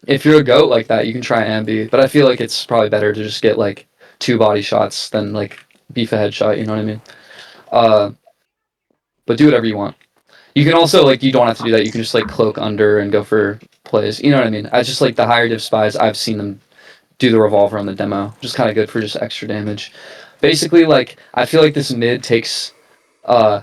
if you're a goat like that, you can try ambi, but I feel like it's probably better to just get like 2 body shots than like beef a headshot. You know what I mean? Uh, but do whatever you want. You can also like you don't have to do that. You can just like cloak under and go for plays. You know what I mean? I just like the higher div spies. I've seen them do the revolver on the demo. Just kind of good for just extra damage. Basically, like I feel like this mid takes uh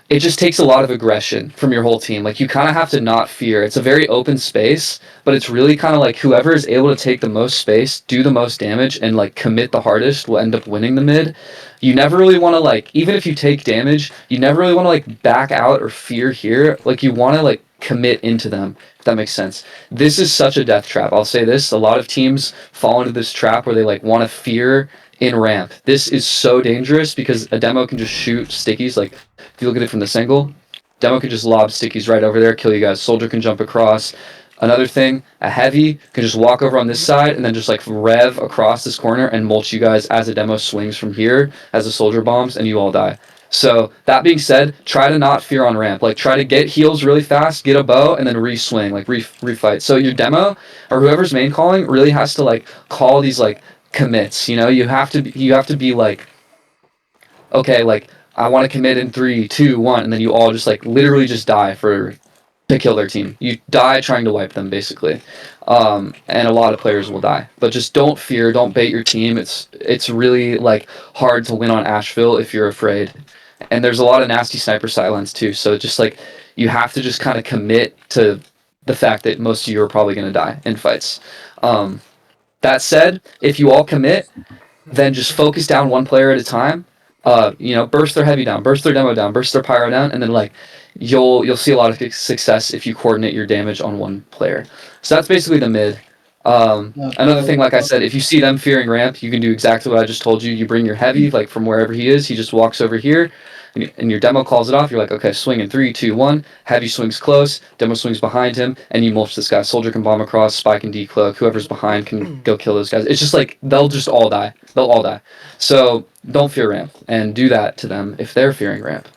it just takes a lot of aggression from your whole team. Like you kind of have to not fear. It's a very open space, but it's really kind of like whoever is able to take the most space, do the most damage, and like commit the hardest will end up winning the mid. You never really want to like, even if you take damage, you never really want to like back out or fear here. Like you want to like commit into them, if that makes sense. This is such a death trap. I'll say this, a lot of teams fall into this trap where they like want to fear in ramp. This is so dangerous because a demo can just shoot stickies. Like if you look at it from this angle, demo can just lob stickies right over there, kill you guys. Soldier can jump across. Another thing, a heavy can just walk over on this side and then just like rev across this corner and mulch you guys as a demo swings from here as a soldier bombs and you all die. So that being said, try to not fear on ramp. Like try to get heals really fast, get a bow, and then re-swing, like refight. So your demo or whoever's main calling really has to like call these like commits. You know, you have to be like, okay, like I want to commit in 3, 2, 1, and then you all just like literally just die to kill their team. You die trying to wipe them basically, and a lot of players will die. But just don't fear, don't bait your team. It's really like hard to win on Ashville if you're afraid, and there's a lot of nasty sniper silence too. So just like you have to just kind of commit to the fact that most of you are probably going to die in fights. That said, if you all commit, then just focus down one player at a time. Burst their heavy down, burst their demo down, burst their pyro down, and then like you'll see a lot of success if you coordinate your damage on one player. So that's basically the mid. Another thing, like I said, if you see them fearing ramp, you can do exactly what I just told you. You bring your heavy, like from wherever he is, he just walks over here, and your demo calls it off. You're like, okay, swing in 3, 2, 1. Heavy swings close, demo swings behind him, and you mulch this guy. Soldier can bomb across, spy can decloak. Whoever's behind can go kill those guys. It's just like they'll just all die. They'll all die. So don't fear ramp, and do that to them if they're fearing ramp.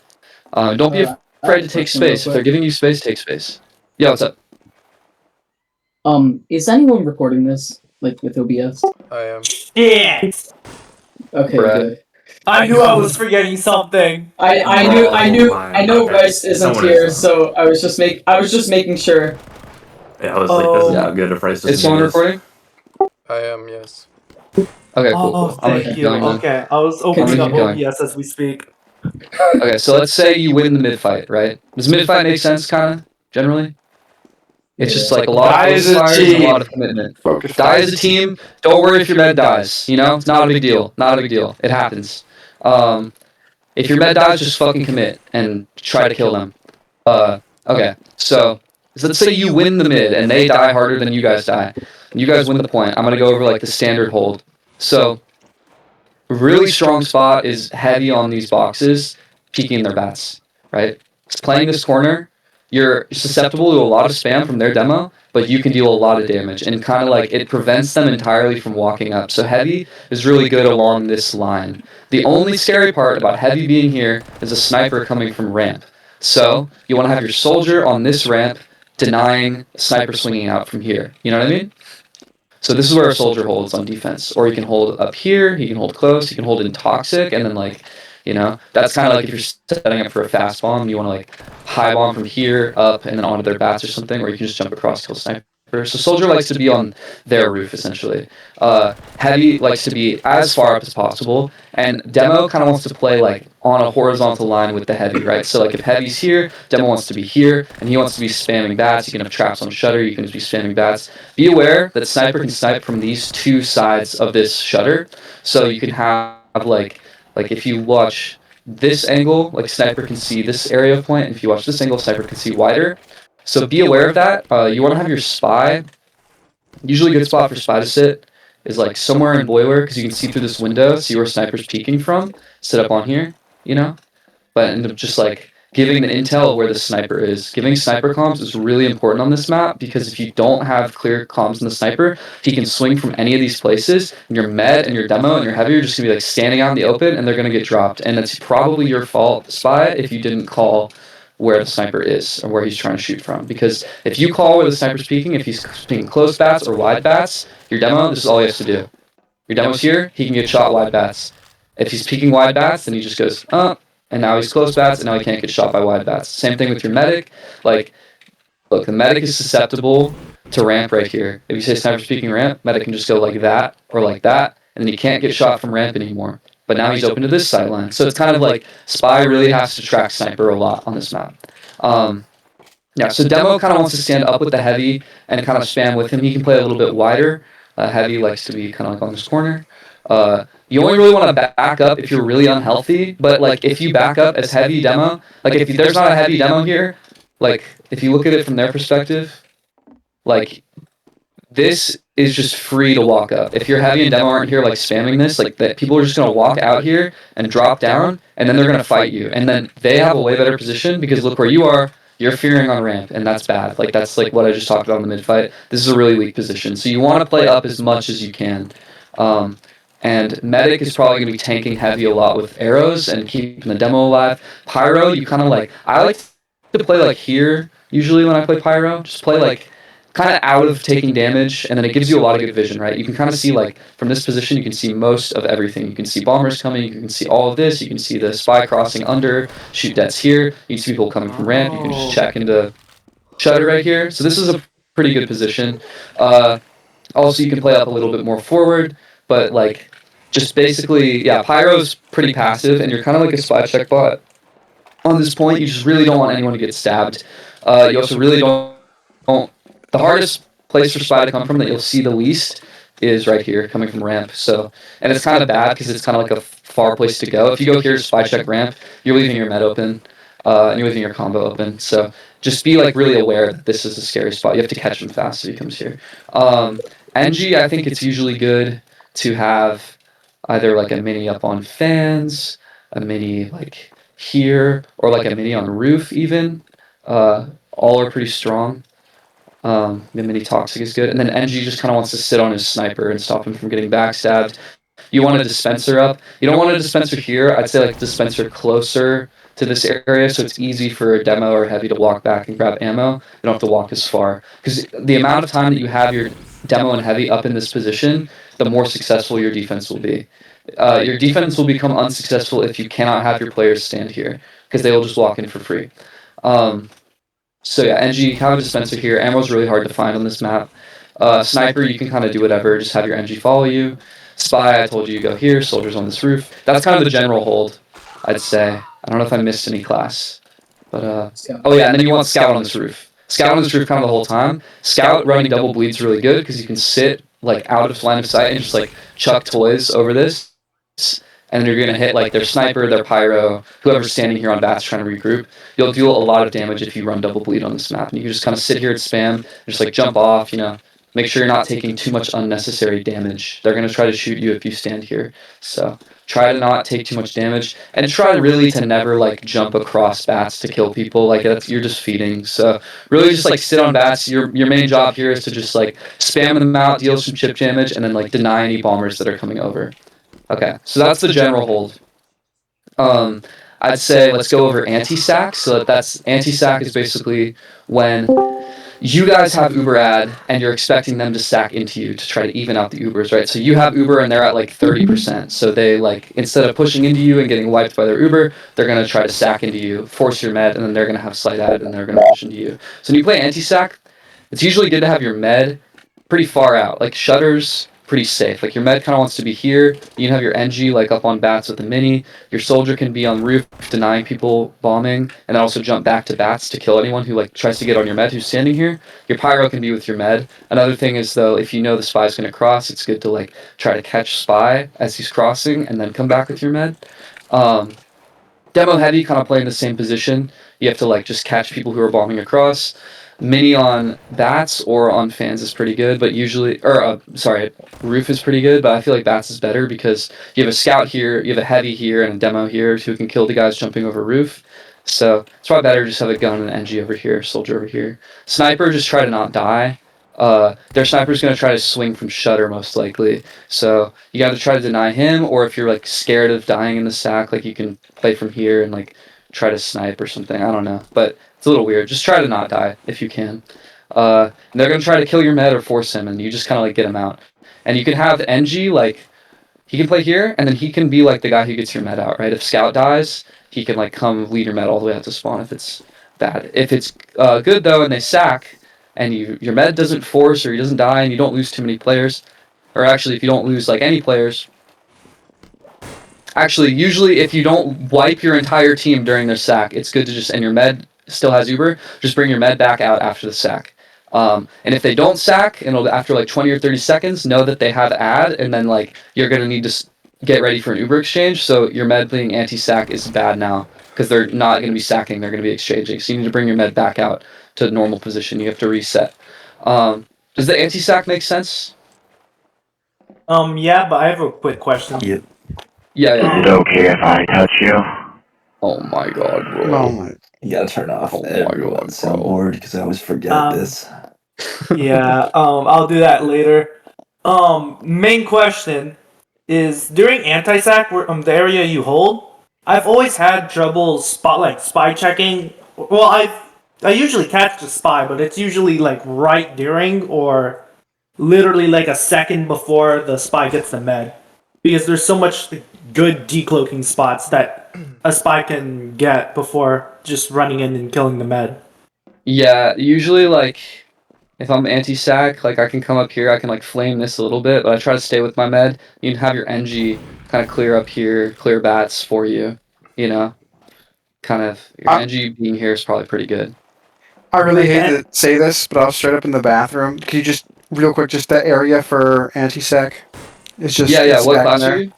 Don't be afraid to take space. If they're giving you space, take space. Yeah, what's up? Is anyone recording this, like, with OBS? I am. Shit! Okay, Brad. good. I knew I was forgetting something. I know Bryce isn't here, so I was just making sure. Yeah, I was like, this is not good if Bryce doesn't Is someone do this. recording? I am, yes. Okay, cool. Oh, cool. I'm gonna thank keep you. going then. Okay, I was opening up keep going. OBS as we speak. Okay, so let's say you win the mid fight, right? Does mid fight make sense, kind of generally? It's just like a lot Die of as a fires and a team. lot of commitment. Focus. Die as a team. Don't worry if your med dies. You know, it's not a big deal. Not a big deal. It happens. If your med dies, just fucking commit and try to kill them. Okay, so let's say you win the mid and they die harder than you guys die. You guys win the point. I'm gonna go over like the standard hold. So, really strong spot is heavy on these boxes, peeking their bats, right? Playing this corner, you're susceptible to a lot of spam from their demo, but you can deal a lot of damage, and kind of like it prevents them entirely from walking up. So heavy is really good along this line. The only scary part about heavy being here is a sniper coming from ramp. So you want to have your soldier on this ramp denying a sniper swinging out from here. You know what I mean? So this is where a soldier holds on defense. Or he can hold up here, he can hold close, he can hold in toxic, and then like, you know, that's kind of like if you're setting up for a fast bomb, you want to like high bomb from here up and then onto their bats or something, or you can just jump across, kill sniper. So soldier likes to be on their roof essentially. Heavy likes to be as far up as possible, and demo kind of wants to play like on a horizontal line with the heavy, right? So like if heavy's here, demo wants to be here, and he wants to be spamming bats. You can have traps on shutter, you can just be spamming bats. Be aware that sniper can snipe from these two sides of this shutter, so you can have like if you watch this angle, like sniper can see this area of point, and if you watch this angle, sniper can see wider. So be aware of that. You want to have your spy. Usually a good spot for spy to sit is like somewhere in boiler, because you can see through this window, see where sniper's peeking from. Sit up on here, you know? But end up just like giving the intel of where the sniper is. Giving sniper comms is really important on this map, because if you don't have clear comms in the sniper, he can swing from any of these places, and your med and your demo and your heavy are just going to be like standing out in the open, and they're going to get dropped. And it's probably your fault, spy, if you didn't call where the sniper is or where he's trying to shoot from. Because if you call where the sniper's peeking, if he's peeking close bats or wide bats, your demo, this is all he has to do. Your demo's here, he can get shot wide bats. If he's peeking wide bats, then he just goes, and now he's close bats, and now he can't get shot by wide bats. Same thing with your medic. Like, look, the medic is susceptible to ramp right here. If you say sniper's peeking ramp, medic can just go like that or like that, and then he can't get shot from ramp anymore. But now he's open to this sideline. So it's kind of like Spy really has to track sniper a lot on this map. Yeah, so Demo kind of wants to stand up with the heavy and kind of spam with him. He can play a little bit wider. Heavy likes to be kind of like on this corner. You only really want to back up if you're really unhealthy, but like if you back up as heavy Demo, like if there's not a heavy Demo here, like if you look at it from their perspective, like this is just free to walk up. If you're heavy and Demo aren't here like spamming this, like that people are just going to walk out here and drop down, and then they're going to fight you. And then they have a way better position because look where you are, you're fearing on ramp, and that's bad. Like that's like what I just talked about in the mid fight. This is a really weak position. So you want to play up as much as you can. And Medic is probably going to be tanking heavy a lot with arrows and keeping the Demo alive. Pyro, you kind of like, I like to play like here usually when I play Pyro. Just play like kind of out of taking damage, and then it gives you a lot of good vision, right? You can kind of see like from this position, you can see most of everything. You can see bombers coming, you can see all of this, you can see the Spy crossing under, shoot deaths here, you can see people coming from ramp, you can just check into shutter right here. So this is a pretty good position. Also, you can play up a little bit more forward, but like just basically, yeah, Pyro's pretty passive, and you're kind of like a Spy check bot. On this point, you just really don't want anyone to get stabbed. You also really don't. The hardest place for Spy to come from that you'll see the least is right here, coming from ramp. So, and it's kind of bad because it's kind of like a far place to go. If you go here, Spy check ramp, you're leaving your med open, and you're leaving your combo open. So just be like really aware that this is a scary spot. You have to catch him fast if he comes here. NG, I think it's usually good to have either like a mini up on fans, a mini like here, or like a mini on roof even. All are pretty strong. The mini toxic is good, and then NG just kind of wants to sit on his sniper and stop him from getting backstabbed. You want a dispenser up. You don't want a dispenser here. I'd say like dispenser closer to this area, so it's easy for a Demo or heavy to walk back and grab ammo. You don't have to walk as far, because the amount of time that you have your Demo and heavy up in this position, the more successful your defense will be. Your defense will become unsuccessful if you cannot have your players stand here, because they will just walk in for free. So yeah, NG, have a dispenser here. Ammo's really hard to find on this map. Sniper, you can kind of do whatever. Just have your NG follow you. Spy, I told you go here. Soldiers on this roof. That's kind of the general hold, I'd say. I don't know if I missed any class. But, oh yeah, and then you want Scout on this roof. Scout on this roof kind of the whole time. Scout running double bleed's really good because you can sit like out of line of sight and just like chuck toys over this. And you're going to hit like their sniper, their pyro, whoever's standing here on bats trying to regroup. You'll do a lot of damage if you run double bleed on this map. And you can just kind of sit here and spam, just like jump off, you know, make sure you're not taking too much unnecessary damage. They're going to try to shoot you if you stand here. So try to not take too much damage, and try really to never like jump across bats to kill people. Like you're just feeding. So really just like sit on bats. Your main job here is to just like spam them out, deal some chip damage, and then like deny any bombers that are coming over. Okay, so that's the general hold. I'd say let's go over anti-sack. So that's anti-sack is basically when you guys have Uber ad and you're expecting them to stack into you to try to even out the Ubers, right? So you have Uber and they're at like 30%. So they like, instead of pushing into you and getting wiped by their Uber, they're going to try to stack into you, force your med, and then they're going to have slight added and they're going to push into you. So when you play anti-sack, it's usually good to have your med pretty far out. Like shutters, pretty safe. Like your med kind of wants to be here. You can have your NG like up on bats with the mini. Your soldier can be on roof denying people bombing, and then also jump back to bats to kill anyone who like tries to get on your med who's standing here. Your pyro can be with your med. Another thing is though, if you know the spy's going to cross, it's good to like try to catch spy as he's crossing and then come back with your med. Demo heavy kind of play in the same position. You have to like just catch people who are bombing across. Mini on bats or on fans is pretty good, but usually, roof is pretty good, but I feel like bats is better because you have a scout here, you have a heavy here, and a Demo here who can kill the guys jumping over roof. So it's probably better to just have a gun and an NG over here, soldier over here. Sniper, just try to not die. Their sniper's going to try to swing from shutter most likely. So you got to try to deny him, or if you're like scared of dying in the sack, like you can play from here and like try to snipe or something. I don't know, but it's a little weird. Just try to not die if you can. And they're gonna try to kill your med or force him, and you just kind of like get him out. And you can have NG like he can play here, and then he can be like the guy who gets your med out, right? If Scout dies, he can like come lead your med all the way out to spawn if it's bad. If it's good though, and they sack, and your med doesn't force or he doesn't die, and you don't lose too many players, or actually if you don't lose like any players. Actually, usually if you don't wipe your entire team during their sack, it's good to just, and your med still has Uber, just bring your med back out after the sack. And if they don't sack, and after like 20 or 30 seconds, know that they have ad, and then like you're going to need to get ready for an Uber exchange, so your med being anti-sack is bad now, because they're not going to be sacking, they're going to be exchanging. So you need to bring your med back out to normal position, you have to reset. Does the anti-sack make sense? Yeah, but I have a quick question. Yeah. Yeah. Is it okay if I touch you? Oh my god, bro. Oh my. You gotta turn off Oh my everyone's God, bro. soundboard because I always forget this. Yeah, I'll do that later. Main question is during anti-sack, the area you hold, I've always had trouble spy checking. Well, I usually catch the spy, but it's usually like right during or literally like a second before the spy gets the med, because there's so much good decloaking spots that a spy can get before just running in and killing the med. Yeah, usually like if I'm anti-sack, like I can come up here, I can like flame this a little bit, but I try to stay with my med. You can have your NG kind of clear up here, clear bats for you, you know? Kind of, your NG being here is probably pretty good. I really hate to say this, but I was straight up in the bathroom. Can you just, real quick, just that area for anti-sec? It's just... Yeah, it's what back in class there. are you?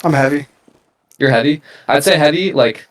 I'm heavy. You're heavy? I'd say heavy, like,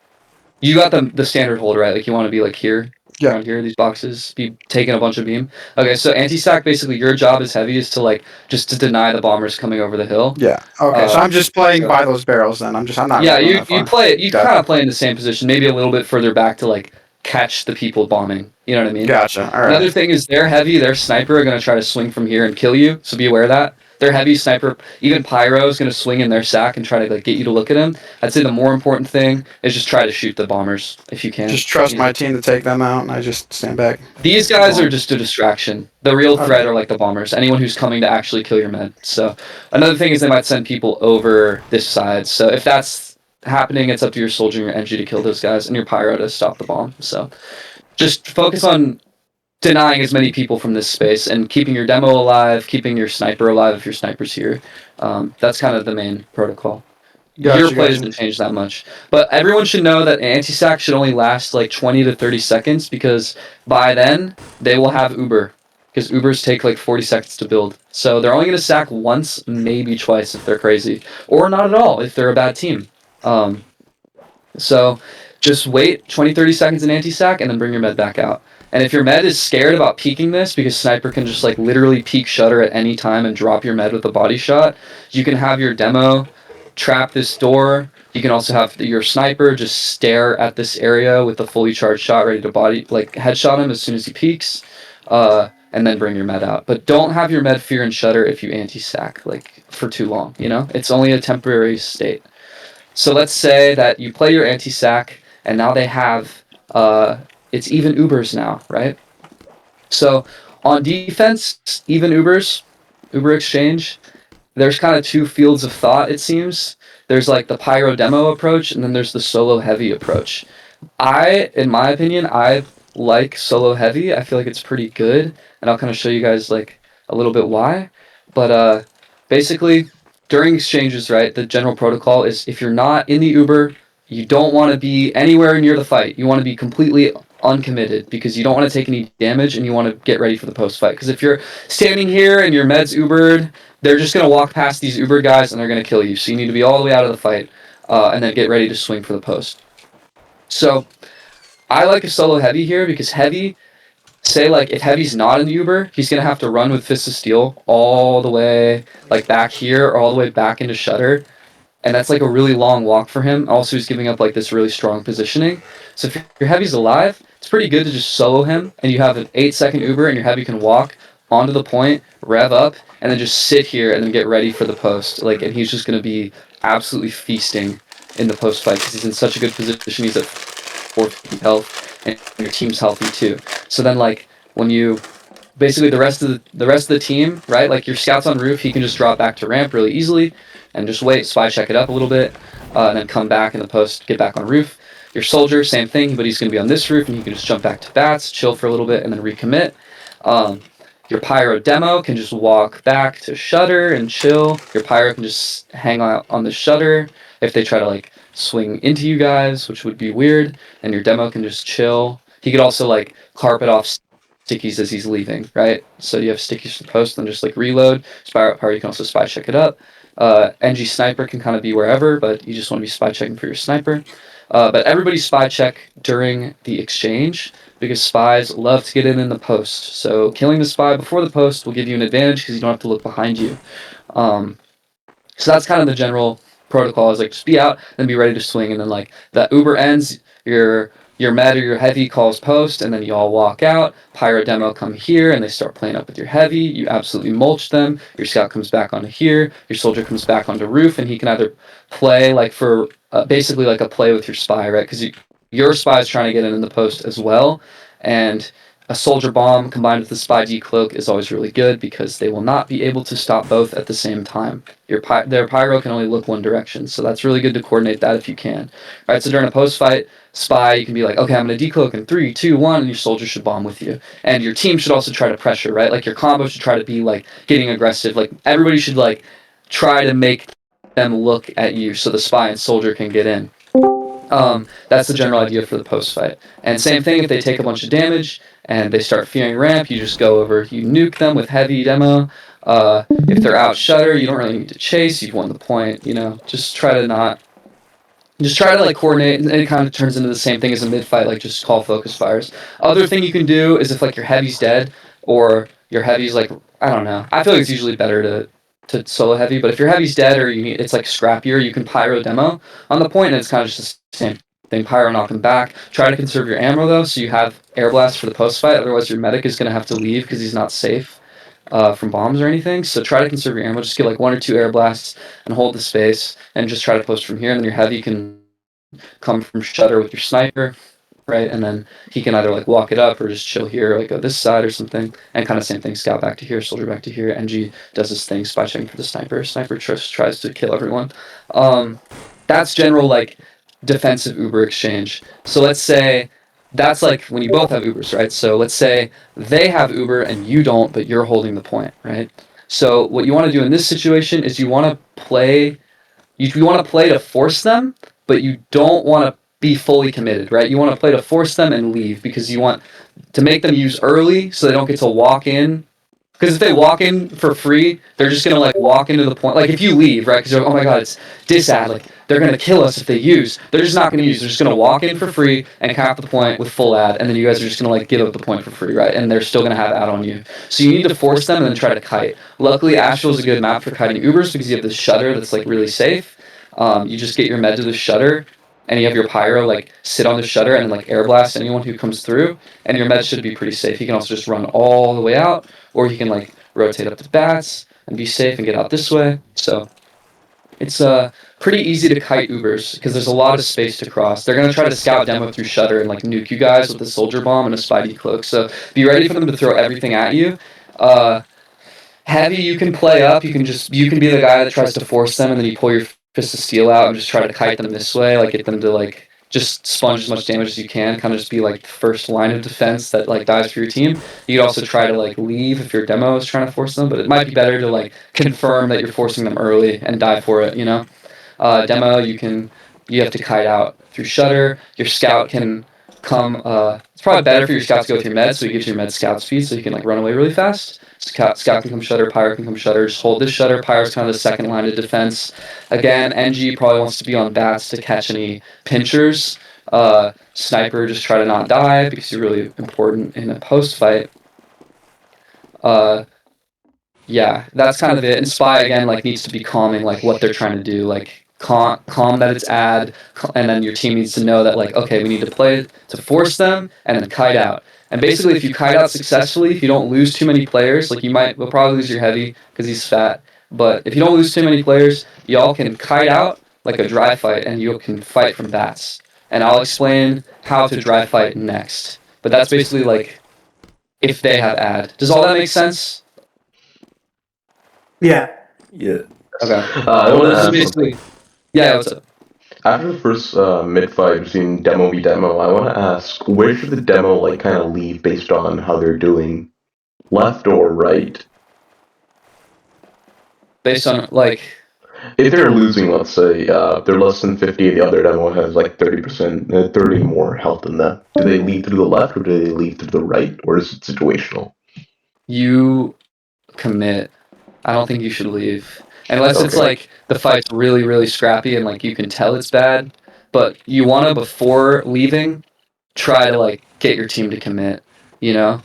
you got the standard hold, right? Like, you want to be, like, here, Yeah. around here, these boxes, be taking a bunch of beam. Okay, so anti-sack, basically, your job as heavy is to, like, just to deny the bombers coming over the hill. Yeah. Okay, so I'm just playing by those barrels then. I'm not Yeah, really going you that far. play it, you Gotcha. kind of play in the same position, maybe a little bit further back to, like, catch the people bombing. You know what I mean? Gotcha. All right. Another thing is they're heavy, their sniper are going to try to swing from here and kill you, so be aware of that. Their heavy sniper, even Pyro, is going to swing in their sack and try to like get you to look at him. I'd say the more important thing is just try to shoot the bombers if you can. Just trust my team to take them out, and I just stand back. These guys are just a distraction. The real threat are like the bombers, anyone who's coming to actually kill your med. So another thing is they might send people over this side. So if that's happening, it's up to your soldier and your NG to kill those guys and your Pyro to stop the bomb. So just focus on denying as many people from this space and keeping your demo alive, keeping your sniper alive if your sniper's here. That's kind of the main protocol. Your play doesn't change that much. But everyone should know that anti-sack should only last like 20 to 30 seconds because by then they will have Uber. Because Ubers take like 40 seconds to build. So they're only going to sack once, maybe twice if they're crazy. Or not at all if they're a bad team. So just wait 20, 30 seconds in anti-sack and then bring your med back out. And if your med is scared about peeking this, because Sniper can just like literally peek shutter at any time and drop your med with a body shot, you can have your demo trap this door. You can also have your Sniper just stare at this area with a fully charged shot ready to body, like headshot him as soon as he peeks, and then bring your med out. But don't have your med fear and shutter if you anti-sack like for too long, you know? It's only a temporary state. So let's say that you play your anti-sack and now they have... it's even Ubers now, right? So on defense, even Ubers, Uber exchange, there's kind of two fields of thought, it seems. There's like the Pyro demo approach, and then there's the solo heavy approach. In my opinion, I like solo heavy. I feel like it's pretty good, and I'll kind of show you guys like a little bit why. But basically, during exchanges, right, the general protocol is if you're not in the Uber, you don't want to be anywhere near the fight. You want to be completely uncommitted because you don't want to take any damage and you want to get ready for the post fight. Because if you're standing here and your med's Ubered, they're just going to walk past these Uber guys and they're going to kill you. So you need to be all the way out of the fight and then get ready to swing for the post. So I like a solo heavy here because heavy, say like if heavy's not in the Uber, he's going to have to run with Fist of Steel all the way like back here or all the way back into Shutter. And that's like a really long walk for him. Also, he's giving up like this really strong positioning. So if your heavy's alive, it's pretty good to just solo him, and you have an 8-second Uber, and your heavy can walk onto the point, rev up, and then just sit here and then get ready for the post. Like, and he's just going to be absolutely feasting in the post fight because he's in such a good position. He's at 450 health, and your team's healthy too. So then like when you basically the rest of the team, right? Like your scout's on roof, he can just drop back to ramp really easily and just wait, spy check it up a little bit, and then come back in the post, get back on roof. Your soldier, same thing, but he's going to be on this roof, and he can just jump back to bats, chill for a little bit, and then recommit. Your pyro demo can just walk back to shutter and chill. Your pyro can just hang out on the shutter if they try to like swing into you guys, which would be weird, and your demo can just chill. He could also like carpet off stickies as he's leaving, right? So you have stickies to the post, and just like reload. Spy pyro, you can also spy check it up. NG sniper can kind of be wherever, but you just want to be spy checking for your sniper. But everybody spy check during the exchange because spies love to get in the post. So killing the spy before the post will give you an advantage because you don't have to look behind you. So that's kind of the general protocol, is like just be out and be ready to swing, and then like that Uber ends, your med or your heavy calls post, and then you all walk out. Pyro demo come here, and they start playing up with your heavy. You absolutely mulch them. Your scout comes back onto here. Your soldier comes back onto roof, and he can either play like for basically like a play with your spy, right? Because your spy is trying to get in the post as well, and a soldier bomb combined with the spy decloak is always really good because they will not be able to stop both at the same time. Their pyro can only look one direction, so that's really good to coordinate that if you can. All right, so during a post fight, spy, you can be like, okay, I'm going to decloak in 3, 2, 1, and your soldier should bomb with you. And your team should also try to pressure, right? Like your combo should try to be like getting aggressive. Like everybody should like try to make them look at you so the spy and soldier can get in. That's the general idea for the post fight. And same thing, if they take a bunch of damage and they start fearing ramp, you just go over, you nuke them with heavy demo. If they're out shutter, you don't really need to chase, you've won the point, you know, just try to like coordinate, and it kind of turns into the same thing as a mid fight, like just call focus fires. Other thing you can do is if like your heavy's dead or your heavy's like, I don't know, I feel like it's usually better to solo heavy, but if your heavy's dead or it's like scrappier, you can pyro demo on the point, and it's kind of just the same thing. Pyro knock them back. Try to conserve your ammo though, so you have air blast for the post fight. Otherwise, your medic is going to have to leave because he's not safe from bombs or anything. So try to conserve your ammo. Just get like 1 or 2 air blasts and hold the space, and just try to post from here. And then your heavy can come from shutter with your sniper, right? And then he can either like walk it up or just chill here, like go this side or something. And kind of same thing, scout back to here, soldier back to here. NG does his thing, spy checking for the sniper. Sniper tries to kill everyone. That's general like defensive Uber exchange. So let's say that's like when you both have Ubers, right? So let's say they have Uber and you don't, but you're holding the point, right? So what you want to do in this situation is you want to play to force them, but you don't want to be fully committed, right? You want to play to force them and leave because you want to make them use early so they don't get to walk in. Because if they walk in for free, they're just going to like walk into the point. Like if you leave, right? Because you're like, oh my god, it's disad. Like they're going to kill us if they use. They're just not going to use. They're just going to walk in for free and cap the point with full ad. And then you guys are just going to like give up the point for free, right? And they're still going to have ad on you. So you need to force them and then try to kite. Luckily, Ashville is a good map for kiting Ubers because you have this shutter that's like really safe. You just get your med to the shutter, and you have your pyro like sit on the shutter and like air blast anyone who comes through, and your med should be pretty safe. He can also just run all the way out, or he can like rotate up to bats and be safe and get out this way. So it's pretty easy to kite Ubers because there's a lot of space to cross. They're gonna try to scout demo through shutter and like nuke you guys with a soldier bomb and a spidey cloak. So be ready for them to throw everything at you. Heavy, you can play up. You can be the guy that tries to force them, and then you pull your fist of steel out and just try to kite them this way, like get them to like just sponge as much damage as you can, kind of just be like the first line of defense that like dies for your team. You could also try to like leave if your demo is trying to force them, but it might be better to like confirm that you're forcing them early and die for it, you know? Demo, you have to kite out through shutter. Your scout can come, it's probably better for your scout to go with your med, so it gives your med scout speed, so you can like run away really fast. Scout can come shutter, pyro can come shutter. Just hold this shutter. Pyro's kind of the second line of defense. Again, NG probably wants to be on bats to catch any pinchers. Sniper, just try to not die because you're really important in a post fight. Yeah, that's kind of it. And spy again like needs to be calming like what they're trying to do, like calm that it's ad, and then your team needs to know that like, okay, we need to play to force them and then kite out. And basically, if you kite out successfully, if you don't lose too many players, like we'll probably lose your heavy because he's fat. But if you don't lose too many players, y'all can kite out like a dry fight, and you can fight from bats. and I'll explain how to dry fight next. But that's basically like if they have ad. Does all that make sense? Yeah. Yeah. Okay. I want to This is ask basically. something. Yeah, what's up? After the first mid fight between demo v demo, I want to ask where should the demo like kind of lead based on how they're doing, left or right? Based on like. If they're losing, let's say they're less than 50, the other demo has like 30%, 30 more health than them. Do they lead through the left or do they lead through the right, or is it situational? You commit. I don't think you should leave. Unless it's Okay. like the fight's really, really scrappy and like you can tell it's bad. But you want to, before leaving, try to like get your team to commit, you know?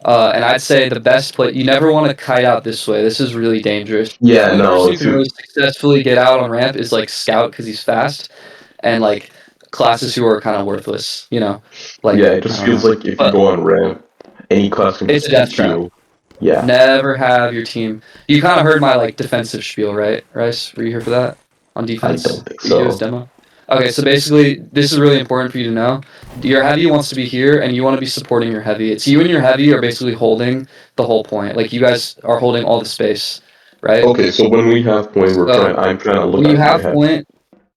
And I'd say the best play, you never want to kite out this way. This is really dangerous. Yeah, The only no, person who it's can really successfully get out on ramp is like Scout because he's fast, and like classes who are kind of worthless, you know? Like, yeah, it just I don't feels know. like if you But go on ramp, any class can it's a just death trap. you. Yeah. Never have your team. You kind of heard my like defensive spiel, right, Rice? Were you here for that on defense? I don't think For you as so. demo. Okay, so basically, this is really important for you to know. Your heavy wants to be here, and you want to be supporting your heavy. It's you and your heavy are basically holding the whole point. Like you guys are holding all the space, right? Okay, so when we have point, I'm trying to look When you at my have head. point,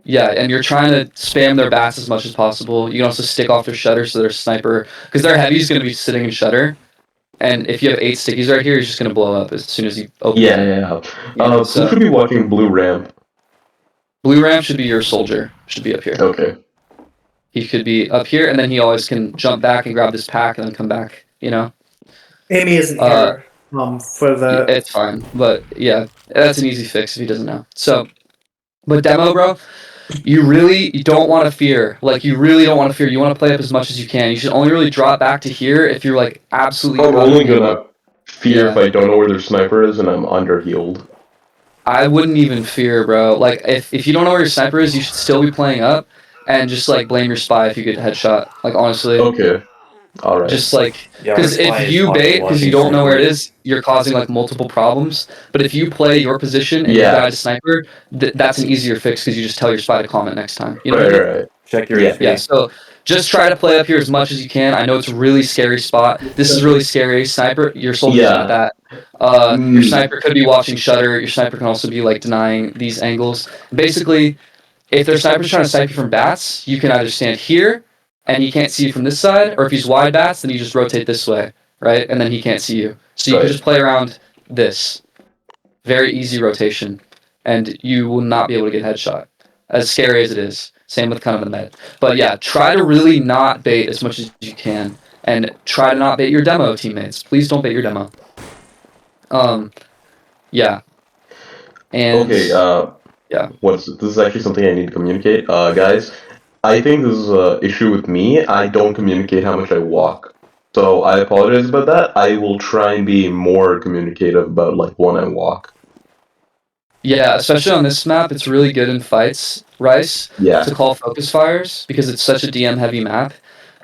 yeah, and you're trying to spam their bats as much as possible. You can also stick off their shutter so their sniper, because their heavy is going to be sitting in shutter. And if you have 8 stickies right here, he's just gonna blow up as soon as you open it. Yeah. Who So should be watching blue ramp? blue ramp should be your soldier. Should be up here. Okay. He could be up here, and then he always can jump back and grab this pack and then come back. You know, Amy isn't here. For the it's fine. But yeah, that's an easy fix if he doesn't know. So, but demo, bro, you really don't want to fear. Like you really don't want to fear. You want to play up as much as you can. You should only really drop back to here if you're like absolutely. I'm only gonna fear Yeah. if I don't know where their sniper is and I'm under healed. I wouldn't even fear, bro. Like, if you don't know where your sniper is, you should still be playing up, and just like blame your spy if you get headshot. Like honestly, Okay. All right. just like Yeah, because if you bait because you don't know where it is, you're causing like multiple problems. But if you play your position and you Yeah. guide a sniper, that's an easier fix because you just tell your spy to comment next time. You know what I mean? Right. Check your Yeah. HP. Yeah, so just try to play up here as much as you can. I know it's a really scary spot. This is really scary. Sniper, your soldier's Yeah. not that. Your sniper could be watching shutter. Your sniper can also be like denying these angles. Basically, if their sniper's trying to snipe you from bats, you can either stand here and he can't see you from this side, or if he's wide bats, then you just rotate this way, right? And then he can't see you. So you can Right. just play around this. Very easy rotation, and you will not be able to get headshot. As scary as it is. Same with kind of the med. But yeah, try to really not bait as much as you can, and try to not bait your demo teammates. Please don't bait your demo. Yeah. And Okay. yeah. This is actually something I need to communicate, guys. I think this is an issue with me. I don't communicate how much I walk, so I apologize about that. I will try and be more communicative about like when I walk. Yeah, especially on this map, it's really good in fights, Rice, Yeah. to call focus fires because it's such a DM heavy map.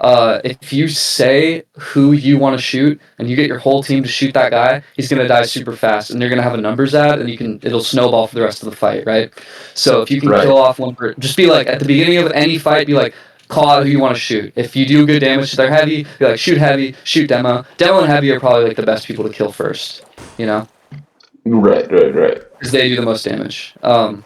If you say who you want to shoot and you get your whole team to shoot that guy, he's gonna die super fast, and you're gonna have a numbers ad, and it'll snowball for the rest of the fight, right? So if you can Right. kill off one person, just be like at the beginning of any fight, be like, call out who you want to shoot. If you do good damage to their heavy, be like, shoot heavy, shoot demo. Demo and heavy are probably like the best people to kill first, you know? Right. Because they do the most damage. But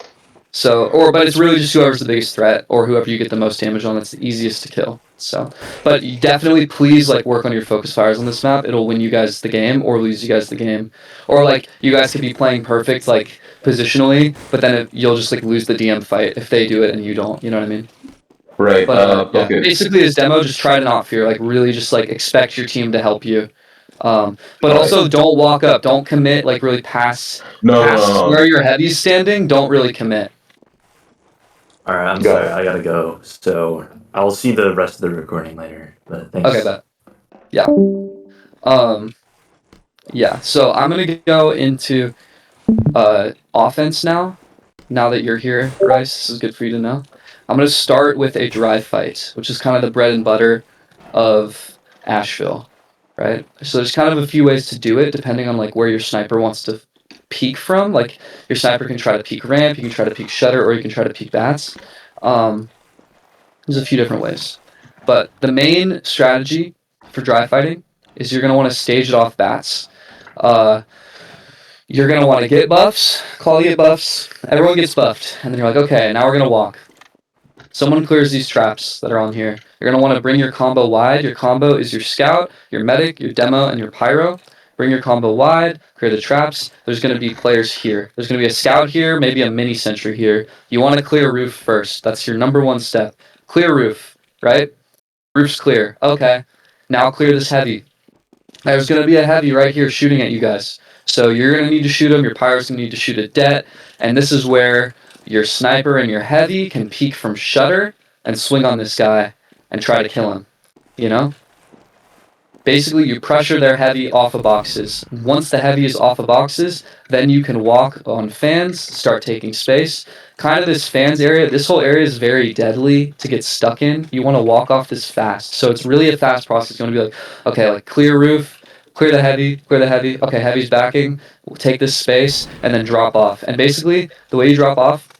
it's really just whoever's the biggest threat or whoever you get the most damage on that's the easiest to kill. So, but you definitely please like work on your focus fires on this map. It'll win you guys the game or lose you guys the game, or like you guys could be playing perfect like positionally, but then you'll just like lose the DM fight if they do it and you don't. You know what I mean? Right. But yeah, Okay. basically as demo, just try to not fear. Like really, just like expect your team to help you. But also don't walk up. Don't commit. Like really past where your heavy's standing. Don't really commit. All right, I'm Got sorry, I gotta go. So I'll see the rest of the recording later. But thanks. Okay, bet. Yeah. Yeah. So I'm gonna go into offense now. Now that you're here, Rice, this is good for you to know. I'm gonna start with a dry fight, which is kind of the bread and butter of Ashville, right? So there's kind of a few ways to do it, depending on like where your sniper wants to peek from. Like your sniper can try to peek ramp, you can try to peek shutter, or you can try to peek bats. There's a few different ways. But the main strategy for dry fighting is you're going to want to stage it off bats. You're going to want to get buffs, quality get buffs, everyone gets buffed, and then you're like, okay, now we're going to walk. Someone clears these traps that are on here. You're going to want to bring your combo wide. Your combo is your scout, your medic, your demo, and your pyro. Bring your combo wide, clear the traps. There's going to be players here. There's going to be a scout here, maybe a mini sentry here. You want to clear roof first. That's your number one step. Clear roof, right? Roof's clear. Okay. Now clear this heavy. There's going to be a heavy right here shooting at you guys. So you're going to need to shoot him. Your pyro's going to need to shoot at det. And this is where your sniper and your heavy can peek from shutter and swing on this guy and try to kill him. You know? Basically, you pressure their heavy off of boxes. Once the heavy is off of boxes, then you can walk on fans, start taking space. Kind of this fans area, this whole area is very deadly to get stuck in. You want to walk off this fast. So it's really a fast process. You want to be like, okay, like clear roof, clear the heavy. Okay, heavy's backing. We'll take this space and then drop off. And basically, the way you drop off,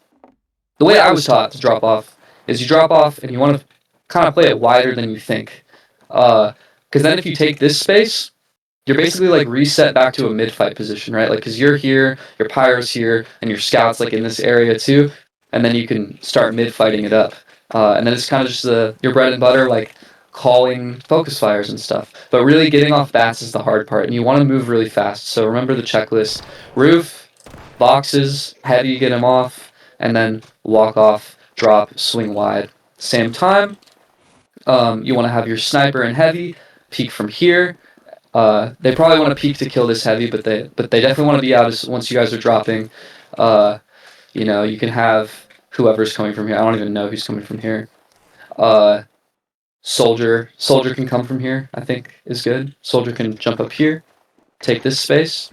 the way I was taught to drop off is you drop off and you want to kind of play it wider than you think. Because then if you take this space, you're basically like reset back to a mid-fight position, right? Like, because you're here, your pyro's here, and your scout's like in this area too, and then you can start mid-fighting it up. And then it's kind of just your bread and butter, like calling focus fires and stuff. But really getting off bats is the hard part, and you want to move really fast. So remember the checklist. Roof, boxes, heavy, get them off, and then walk off, drop, swing wide. Same time, you want to have your sniper and heavy peek from here. They probably want to peek to kill this heavy, but they definitely want to be out once you guys are dropping. You can have whoever's coming from here. I don't even know who's coming from here. Soldier can come from here, I think is good. Soldier can jump up here, take this space.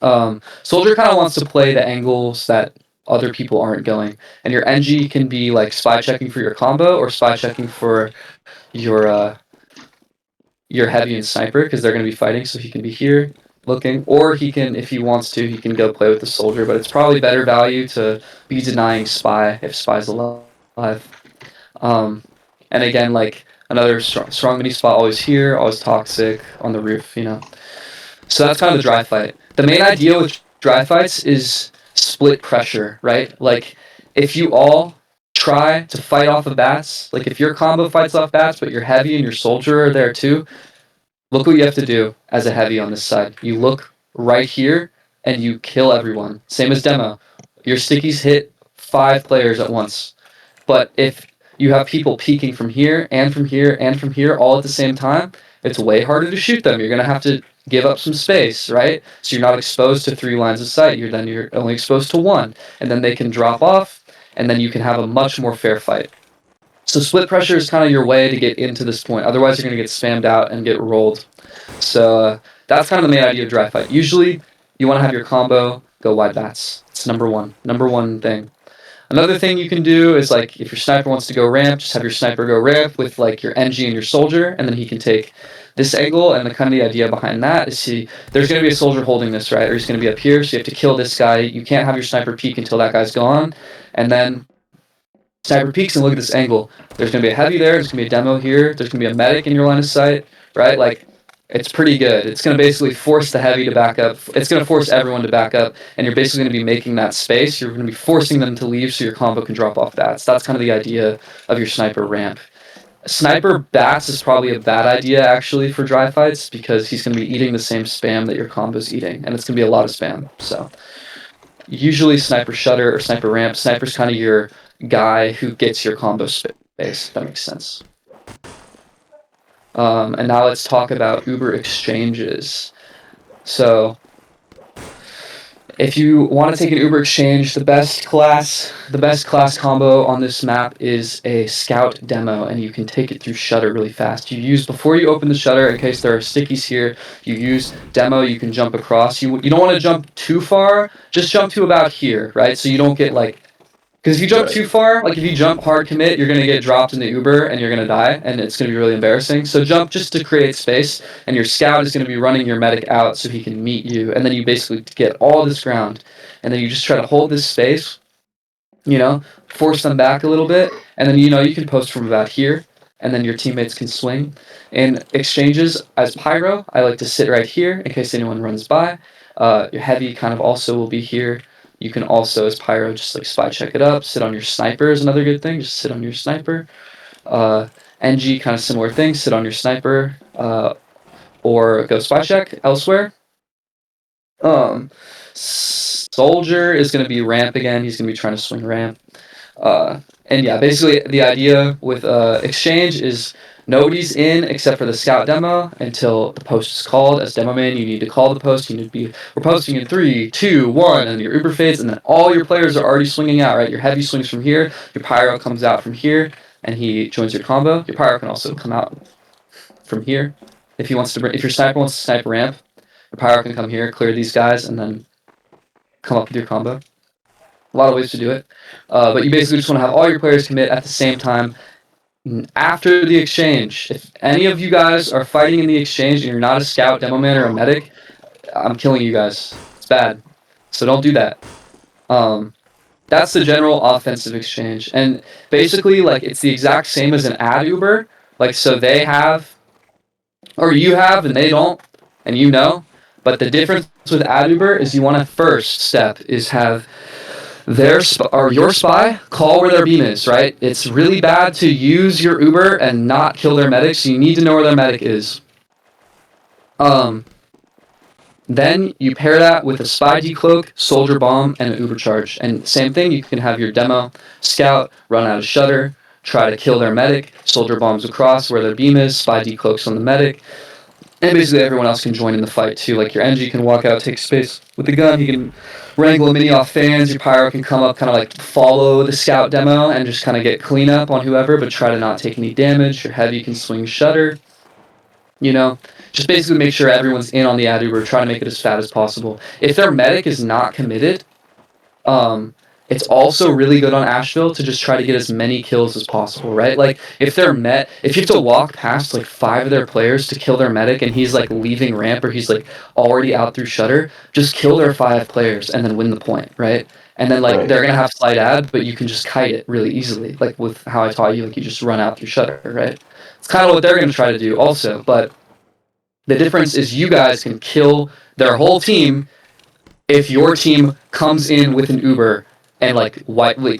Soldier kind of wants to play the angles that other people aren't going. And your NG can be like spy checking for your combo or spy checking for your heavy and sniper, because they're going to be fighting, so he can be here looking, or he can, if he wants to, he can go play with the soldier, but it's probably better value to be denying spy if spy's alive. And again, like another strong mini spot, always here, always toxic on the roof, So that's kind of the dry fight. The main idea with dry fights is split pressure, right? Like if you all try to fight off of bats, like if your combo fights off bats, but your heavy and your soldier are there too, look what you have to do as a heavy on this side. You look right here and you kill everyone. Same as demo. Your stickies hit 5 players at once. But if you have people peeking from here and from here and from here all at the same time, it's way harder to shoot them. You're going to have to give up some space, right? So you're not exposed to 3 lines of sight. You're only exposed to 1. And then they can drop off, and then you can have a much more fair fight. So split pressure is kind of your way to get into this point. Otherwise, you're going to get spammed out and get rolled. So that's kind of the main idea of dry fight. Usually, you want to have your combo go wide bats. It's number one thing. Another thing you can do is, like, if your sniper wants to go ramp, just have your sniper go ramp with, like, your NG and your soldier, and then he can take this angle. And the kind of the idea behind that is there's going to be a soldier holding this, right? Or he's going to be up here, so you have to kill this guy. You can't have your sniper peek until that guy's gone. And then sniper peeks and look at this angle. There's going to be a heavy there. There's going to be a demo here. There's going to be a medic in your line of sight, right? Like, it's pretty good. It's going to basically force the heavy to back up. It's going to force everyone to back up, and you're basically going to be making that space. You're going to be forcing them to leave so your combo can drop off bats. That's kind of the idea of your sniper ramp. Sniper bats is probably a bad idea, actually, for dry fights, because he's going to be eating the same spam that your combo's eating, and it's going to be a lot of spam. So usually sniper shutter or sniper ramp. Sniper's kind of your guy who gets your combo space, if that makes sense. And now let's talk about Uber exchanges. So if you want to take an Uber exchange, the best class combo on this map is a scout demo, and you can take it through shutter really fast. Before you open the shutter, in case there are stickies here, you use demo, you can jump across. You don't want to jump too far, just jump to about here, right? So you don't get like, because if you jump too far, like if you jump hard commit, you're going to get dropped in the Uber and you're going to die, and it's going to be really embarrassing. So jump just to create space, and your scout is going to be running your medic out so he can meet you, and then you basically get all this ground, and then you just try to hold this space You know, force them back a little bit, and then you can post from about here, and then your teammates can swing. In exchanges, as Pyro, I like to sit right here in case anyone runs by. Your heavy kind of also will be here. You can also, as Pyro, just like spy check it up. Sit on your sniper is another good thing. Just sit on your sniper. NG, kind of similar thing. Sit on your sniper, or go spy check elsewhere. Soldier is going to be ramp again. He's going to be trying to swing ramp. And yeah, basically the idea with exchange is nobody's in except for the scout demo until the post is called. As demo man, you need to call the post. You need to be, we're posting in 3, 2, 1, and your Uber fades, and then all your players are already swinging out, right? Your heavy swings from here, your pyro comes out from here, and he joins your combo. Your pyro can also come out from here if he wants to. If your sniper wants to snipe ramp, your pyro can come here, clear these guys, and then come up with your combo. A lot of ways to do it. But you basically just want to have all your players commit at the same time. After the exchange, if any of you guys are fighting in the exchange and you're not a scout, demo man, or a medic, I'm killing you guys. It's bad. So don't do that. That's the general offensive exchange. And basically, like, it's the exact same as an ad Uber. Like, so they have, or you have, and they don't, and you know. But the difference with ad Uber is you want to first step is have your spy call where their beam is, right? It's really bad to use your Uber and not kill their medic, so you need to know where their medic is. Then you pair that with a spy decloak, soldier bomb, and an Uber charge. And same thing, you can have your demo scout run out of shutter, try to kill their medic, soldier bombs across where their beam is, spy decloaks on the medic. And basically everyone else can join in the fight too. Like your NG can walk out, take space with the gun. He can wrangle a mini off fans. Your pyro can come up, kind of like follow the scout demo and just kind of get cleanup on whoever, but try to not take any damage. Your heavy can swing shutter. Just basically make sure everyone's in on the ad Uber. Try to make it as fat as possible. If their medic is not committed, it's also really good on Ashville to just try to get as many kills as possible, right? Like, if you have to walk past, like, 5 of their players to kill their medic and he's, like, leaving ramp or he's, like, already out through shutter, just kill their 5 players and then win the point, right? And then, like, they're going to have slight ad, but you can just kite it really easily, like, with how I taught you, like, you just run out through shutter, right? It's kind of what they're going to try to do also, but the difference is you guys can kill their whole team if your team comes in with an Uber and like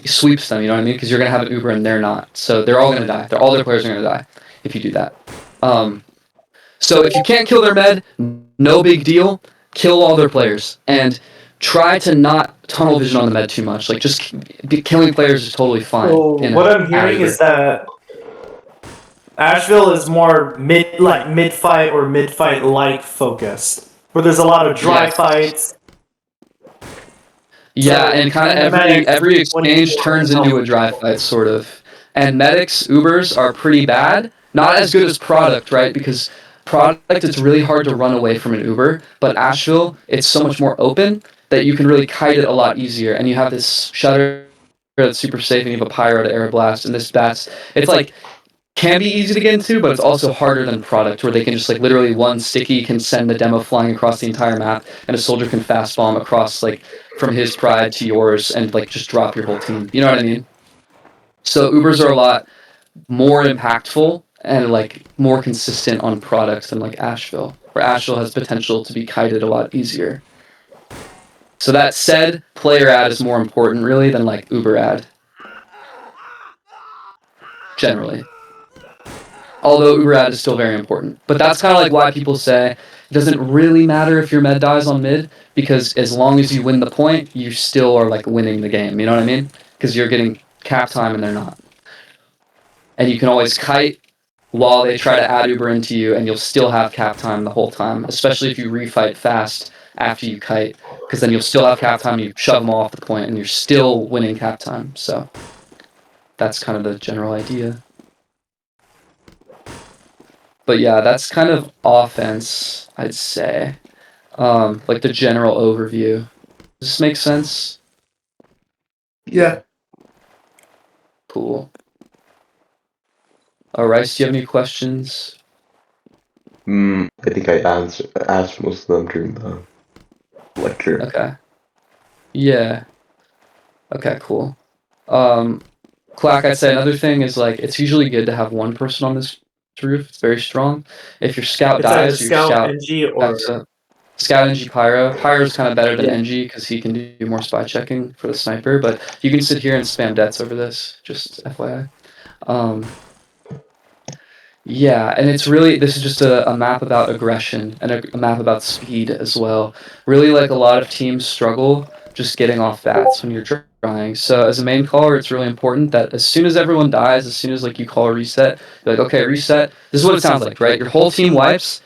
sweeps them, you know what I mean? Because you're gonna have an Uber and they're not, so they're all gonna die. All their players are gonna die if you do that. So if you can't kill their med, no big deal. Kill all their players and try to not tunnel vision on the med too much. Like just killing players is totally fine. So what I'm hearing is that Asheville is more mid fight or mid fight like focused, where there's a lot of dry fights. Yeah, and kind of every exchange turns into a dry fight, sort of. And medics, Ubers are pretty bad. Not as good as product, right? Because product, it's really hard to run away from an Uber. But Asheville, it's so much more open that you can really kite it a lot easier. And you have this shutter that's super safe, and you have a pyro to air blast, and this bats. It's like can be easy to get into, but it's also harder than product, where they can just like literally one sticky can send the demo flying across the entire map, and a soldier can fast bomb across like from his pride to yours and like just drop your whole team. You know what I mean? So Ubers are a lot more impactful and like more consistent on products than like Asheville, where Asheville has potential to be kited a lot easier. So that said, player ad is more important really than like Uber ad. Generally. Although Uber ad is still very important. But that's kind of like why people say it doesn't really matter if your med dies on mid, because as long as you win the point, you still are like winning the game. You know what I mean? Because you're getting cap time and they're not. And you can always kite while they try to add Uber into you, and you'll still have cap time the whole time, especially if you refight fast after you kite, because then you'll still have cap time, you shove them off the point, and you're still winning cap time. So that's kind of the general idea. But yeah, that's kind of offense, I'd say. Like the general overview. Does this make sense? Yeah. Cool. Alright, do you have any questions? I think I asked most of them during the lecture. Okay. Yeah. Okay, cool. Clack, I'd say another thing is like it's usually good to have one person on this roof. It's very strong. If your scout It's either dies, or your scout NG, or Scout NG Pyro. Pyro's kind of better than Yeah. NG because he can do more spy checking for the sniper, but you can sit here and spam debts over this, just FYI. Yeah, and it's really, this is just a map about aggression and a map about speed as well. Really, like a lot of teams struggle just getting off bats when you're trying. So as a main caller, it's really important that as soon as everyone dies, as soon as like you call a reset, you're like, okay, reset. This is what it sounds like, right? Your whole team wipes.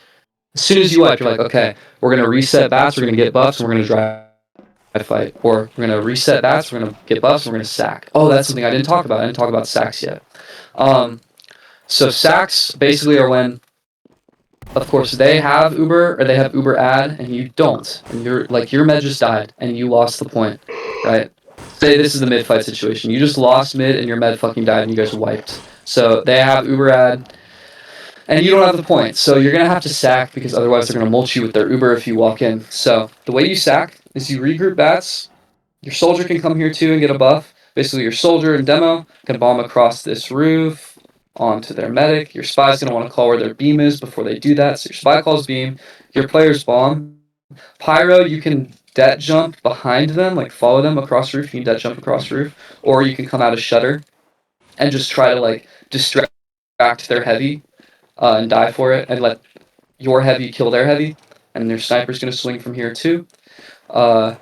As soon as you wipe, you're like, okay, we're gonna reset bats, we're gonna get buffs, and we're gonna drive fight. Or we're gonna reset bats, we're gonna get buffs, and we're gonna sack. Oh, that's something I didn't talk about. I didn't talk about sacks yet. So sacks basically are when, of course, they have Uber or they have Uber ad and you don't, and you're like your med just died and you lost the point, right? Say this is the mid fight situation. You just lost mid and your med fucking died and you guys wiped. So they have Uber ad and you don't have the point. So you're gonna have to sack because otherwise they're gonna mulch you with their Uber if you walk in. So the way you sack is you regroup bats. Your soldier can come here too and get a buff. Basically, your soldier and demo can bomb across this roof onto their medic. Your spy's going to want to call where their beam is before they do that. So your spy calls beam. Your players bomb. Pyro, you can det jump behind them, like follow them across roof. You can det jump across roof. Or you can come out of shutter and just try to like distract their heavy and die for it and let your heavy kill their heavy. And their sniper's going to swing from here too. And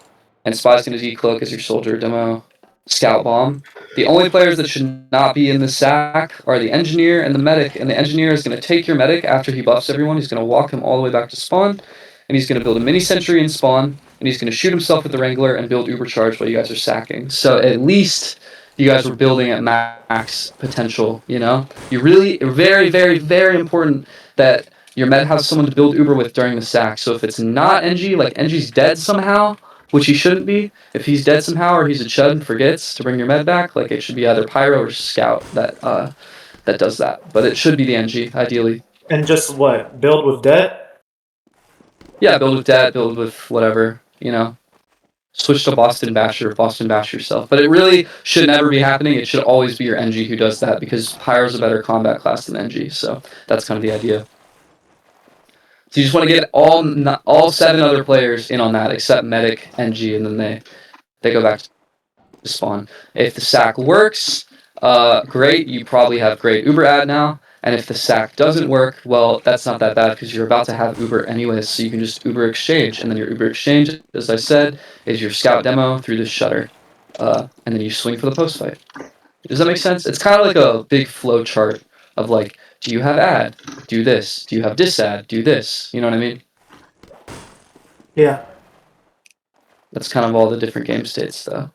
spy's going to decloak as your soldier, demo, scout, bomb. The only players that should not be in the sack are the engineer and the medic. And the engineer is going to take your medic after he buffs everyone. He's going to walk him all the way back to spawn. And he's going to build a mini sentry in spawn. And he's going to shoot himself with the Wrangler and build Uber charge while you guys are sacking. So at least you guys were building at max potential, you know? You really, very, very, very important that your med has someone to build Uber with during the sack. So if it's not NG, like NG's dead somehow, which he shouldn't be. If he's dead somehow or he's a chud and forgets to bring your med back, like it should be either Pyro or Scout that does that. But it should be the NG, ideally. and just what, build with debt? Yeah, build with debt, build with whatever, you know. Switch to Boston Bash yourself. But it really should never be happening. It should always be your NG who does that because Pyro's a better combat class than NG. So that's kind of the idea. So you just want to get all 7 other players in on that except Medic, NG, and then they go back to spawn. If the sack works, great. You probably have great Uber ad now. And if the sack doesn't work, well, that's not that bad because you're about to have Uber anyways. So you can just Uber exchange, and then your Uber exchange, as I said, is your scout demo through the shutter, and then you swing for the post fight. Does that make sense? It's kind of like a big flow chart of like, do you have ad? Do this. Do you have dis ad? Do this. You know what I mean? Yeah. That's kind of all the different game states, though.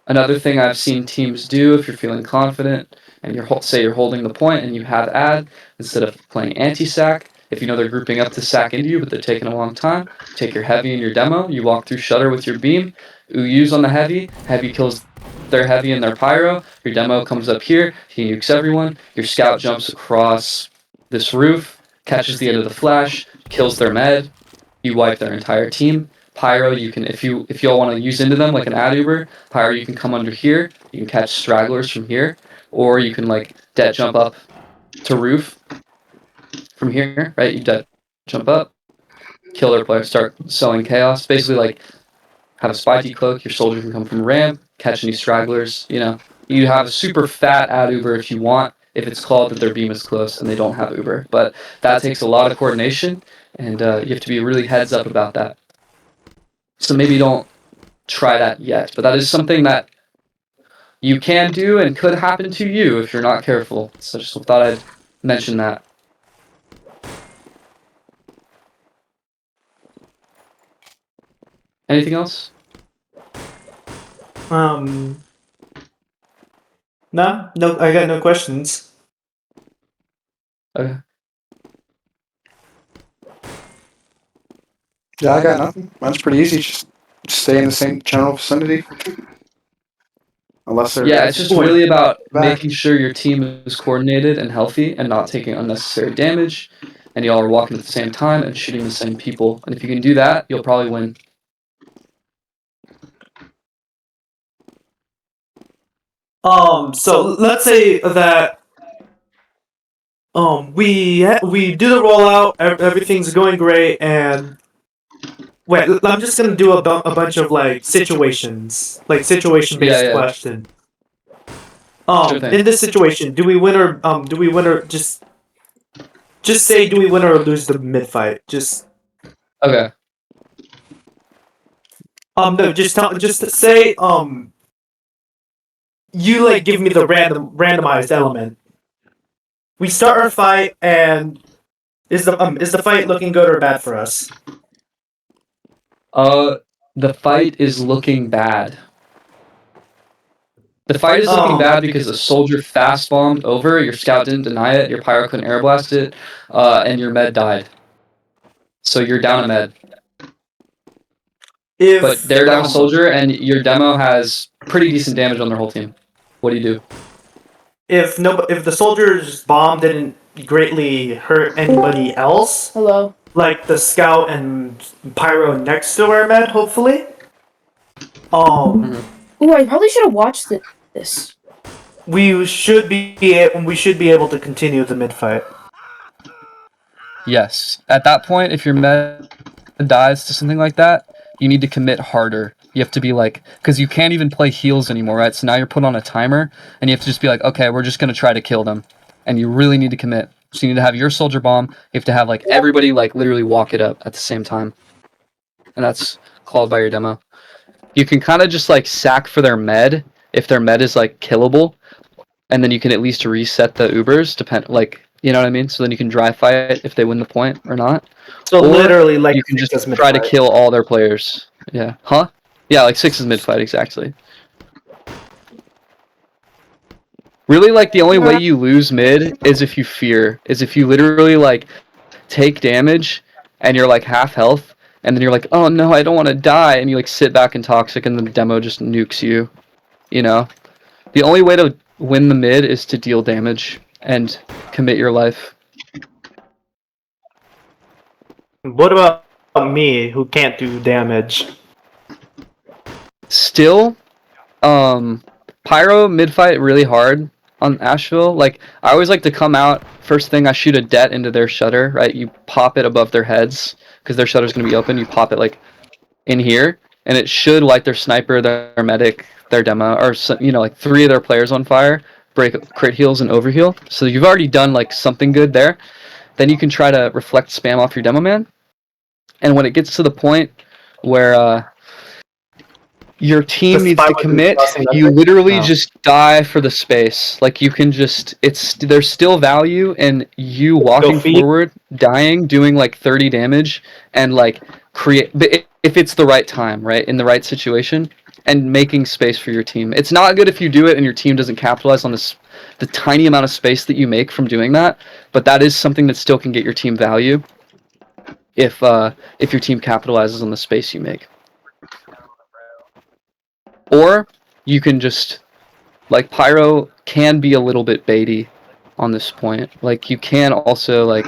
Another thing I've seen teams do, if you're feeling confident and say you're holding the point and you have ad, instead of playing anti-sack, if you know they're grouping up to sack into you but they're taking a long time, take your heavy and your demo, you walk through shutter with your beam, use on the heavy kills their heavy and their pyro, your demo comes up here, he nukes everyone, your scout jumps across this roof, catches the end of the flash, kills their med, you wipe their entire team. Pyro, you can if you all want to use into them like an ad Uber, Pyro you can come under here, you can catch stragglers from here, or you can like det jump up to roof from here, right? You det jump up, kill their player, start sowing chaos. Basically like have a spy cloak, your soldier can come from ramp, catch any stragglers, you know. You have a super fat ad Uber if you want, if it's called that their beam is close and they don't have Uber. But that takes a lot of coordination and you have to be really heads up about that. So maybe don't try that yet, but that is something that you can do and could happen to you if you're not careful. So just thought I'd mention that. Anything else? No, I got no questions. Okay. Yeah, I got nothing. Mine's pretty easy. Just stay in the same general vicinity. Unless they're Yeah, it's just really about back. making sure your team is coordinated and healthy and not taking unnecessary damage, and y'all are walking at the same time and shooting the same people. And if you can do that, you'll probably win. So let's say that we do the rollout, everything's going great, and wait, I'm just gonna do a bunch of like situations, like situation based Yeah. question. Sure thing. In this situation, do we win or just say do we win or lose the mid fight? Just Okay. no, just say you like give me the randomized element. We start our fight, and is the fight looking good or bad for us? The fight is looking bad. The fight is looking bad because the soldier fast bombed over, your scout didn't deny it, your pyro couldn't air blast it, and your med died. So you're down a med. But they're down a soldier, and your demo has pretty decent damage on their whole team. What do you do? If the soldier's bomb didn't greatly hurt anybody else, Hello. like the scout and pyro next to our med, hopefully. Ooh, I probably should have watched this. We should be able to continue the mid fight. Yes. At that point, if your med dies to something like that, you need to commit harder. You have to be like, because you can't even play heals anymore, right? So now you're put on a timer, and you have to just be like, okay, we're just going to try to kill them. And you really need to commit. So you need to have your soldier bomb. You have to have like everybody like literally walk it up at the same time. And that's called by your demo. You can kind of just like sack for their med if their med is like killable. And then you can at least reset the Ubers, like, you know what I mean? So then you can dry fight if they win the point or not. So Or literally, like you can just try to kill all their players. Yeah. Huh? Yeah, like 6 is mid-fight, exactly. Really, like, the only way you lose mid is if you fear. Is if you literally, like, take damage, and you're, like, half health, and then you're like, oh, no, I don't want to die, and you, like, sit back in Toxic, and the demo just nukes you. You know? The only way to win the mid is to deal damage and commit your life. What about me, who can't do damage? Still, Pyro mid-fight really hard on Ashville. Like, I always like to come out, first thing I shoot a det into their shutter, right? You pop it above their heads, because their shutter's going to be open. You pop it, like, in here, and it should light their sniper, their medic, their demo, or, you know, like, 3 of their players on fire, break crit heals and overheal. So you've already done, like, something good there. Then you can try to reflect spam off your demo man. And when it gets to the point where, your team needs to commit, you literally just die for the space. Like, you can just, there's still value in you walking forward, dying, doing like 30 damage, and like if it's the right time, right, in the right situation, and making space for your team. It's not good if you do it and your team doesn't capitalize on the tiny amount of space that you make from doing that, but that is something that still can get your team value if your team capitalizes on the space you make. Or you can just, like, Pyro can be a little bit baity on this point. Like, you can also, like,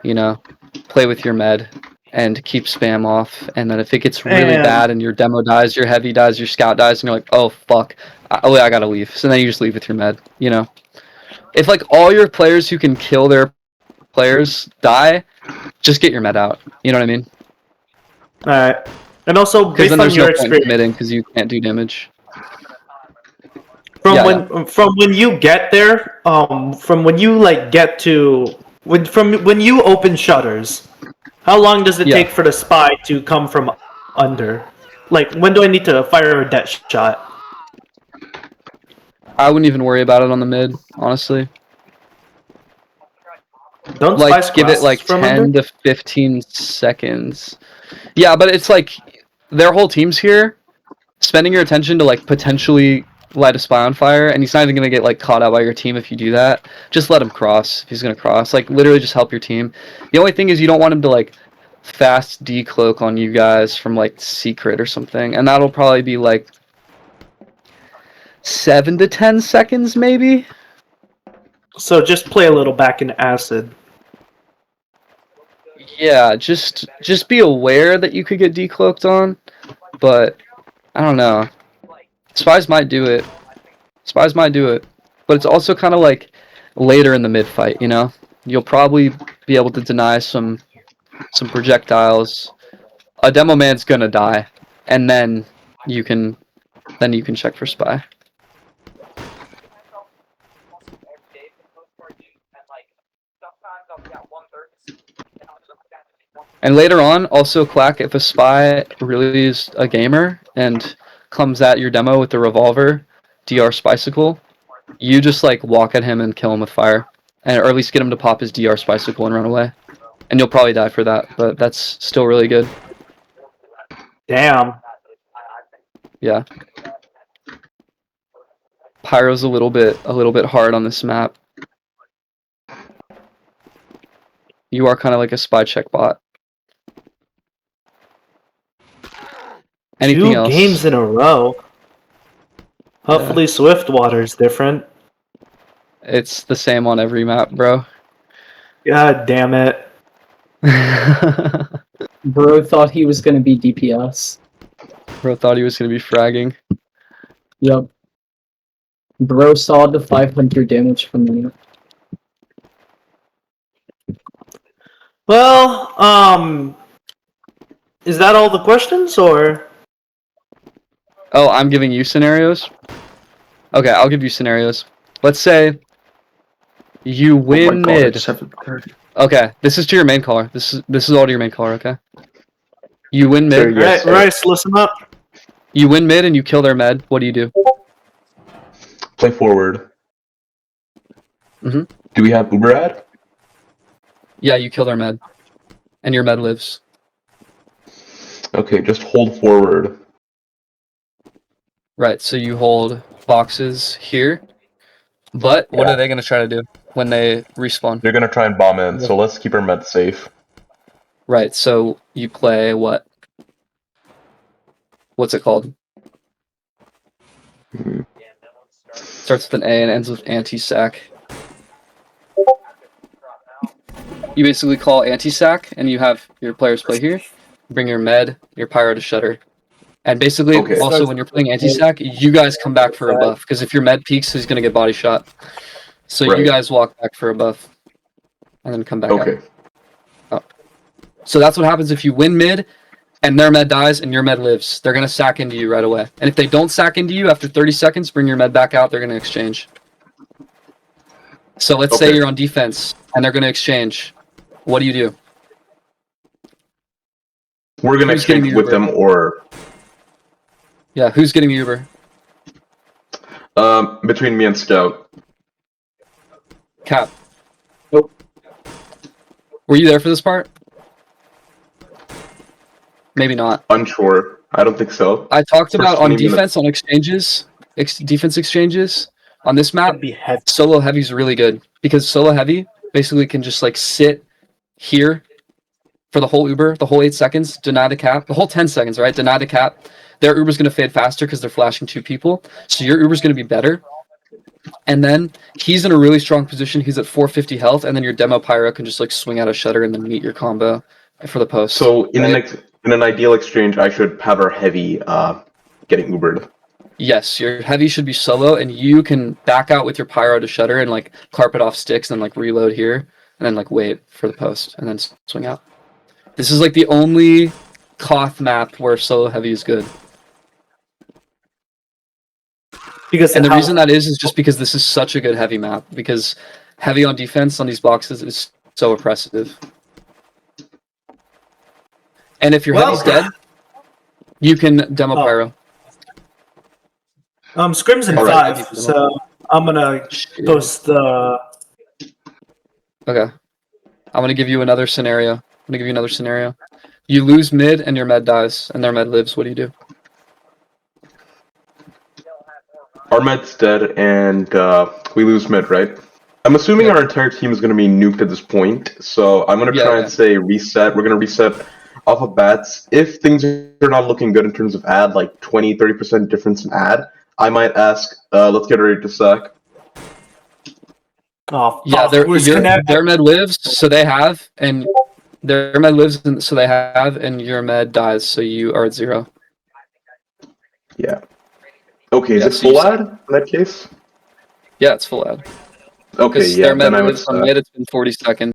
you know, play with your med and keep spam off. And then if it gets really bad and your demo dies, your heavy dies, your scout dies, and you're like, oh, fuck, I gotta leave. So then you just leave with your med, you know? If, like, all your players who can kill their players die, just get your med out. You know what I mean? Alright. And also, based on your experience, committing because you can't do damage. From when you get there, from when you like get to when you open shutters, how long does it take for the spy to come from under? Like, when do I need to fire a det shot? I wouldn't even worry about it on the mid, honestly. Don't like give it like 10 to 15 seconds. Yeah, but it's like their whole team's here, spending your attention to like potentially light a spy on fire, and he's not even gonna get like caught out by your team if you do that. Just let him cross if he's gonna cross. Like, literally just help your team. The only thing is you don't want him to like fast decloak on you guys from like secret or something, and that'll probably be like 7 to 10 seconds maybe. So just play a little back in acid. Yeah, just be aware that you could get decloaked on, but I don't know. Spies might do it. Spies might do it, but it's also kind of like later in the mid fight. You know, you'll probably be able to deny some projectiles. A demo man's gonna die, and then you can check for spy. And later on, also Quack, if a spy really is a gamer and comes at your demo with the revolver, DR Spicicle, you just like walk at him and kill him with fire, or at least get him to pop his DR Spicicle and run away. And you'll probably die for that, but that's still really good. Damn. Yeah. Pyro's a little bit hard on this map. You are kind of like a spy check bot. Anything else? 2 games in a row. Hopefully Swiftwater's different. It's the same on every map, bro. God damn it. Bro thought he was gonna be DPS. Bro thought he was gonna be fragging. Yep. Bro saw the 500 damage from the. Well, is that all the questions, or? Oh, I'm giving you scenarios? Okay, I'll give you scenarios. Let's say you win mid. It's 7:30. Okay, this is to your main caller. This is all to your main caller, okay? You win mid. Yes, Right, Rice, listen up. You win mid and you kill their med. What do? Play forward. Mhm. Do we have Uber ad? Yeah, you kill their med. And your med lives. Okay, just hold forward. Right, so you hold boxes here. But what are they going to try to do when they respawn? They're gonna try and bomb in, so let's keep our med safe. Right, so you play what? What's it called? Starts with an A and ends with anti-sac. You basically call anti-sac, and you have your players play here. Bring your med, your pyro to shutter. And basically, Okay. also when you're playing anti-sac, you guys come back for a buff. Because if your med peaks, he's going to get body shot. So Right. you guys walk back for a buff. And then come back Okay. out. So that's what happens if you win mid, and their med dies, and your med lives. They're going to sack into you right away. And if they don't sack into you, after 30 seconds, bring your med back out, they're going to exchange. So let's say Okay. you're on defense, and they're going to exchange. What do? We're gonna Who's getting exchange the with Uber? them, or Yeah, who's getting the Uber? between me and Scout. Cap. Nope. Were you there for this part? Maybe not. Unsure. I don't think so. I talked First about on 20 minutes. defense, on exchanges, defense exchanges. On this map, That'd be heavy. solo heavy's really good. Because solo heavy basically can just like sit here for the whole Uber, the whole 8 seconds, deny the cap, the whole 10 seconds, right? Deny the cap. Their Uber's going to fade faster because they're flashing 2 people. So your Uber's going to be better. And then he's in a really strong position. He's at 450 health. And then your demo pyro can just like swing out a shutter and then meet your combo for the post. So in right? an ideal exchange, I should have our heavy getting Ubered. Yes, your heavy should be solo, and you can back out with your pyro to shutter and like carpet off sticks and then like reload here and then like wait for the post and then swing out. This is like the only Koth map where solo heavy is good. Because And the reason that is just because this is such a good heavy map, because heavy on defense on these boxes is so oppressive. And if your heavy's dead, you can demo pyro. Scrim's in Alright. 5, so I'm gonna post the. Okay. I'm gonna give you another scenario. You lose mid and your med dies, and their med lives. What do? Our med's dead, and we lose mid, right? I'm assuming our entire team is going to be nuked at this point, so I'm going to try and say reset. We're going to reset off of bats. If things are not looking good in terms of ad, like 20-30% difference in ad, I might ask, let's get ready to sack. Oh, Yeah, their med lives, so they have, and their med lives, so they have, and your med dies, so you are at 0. Yeah. Okay, is Yeah, it so you full sack. ad in that case? Yeah, it's full ad. Okay, Because yeah, their then I meta would. is on mid, it's been 40 seconds.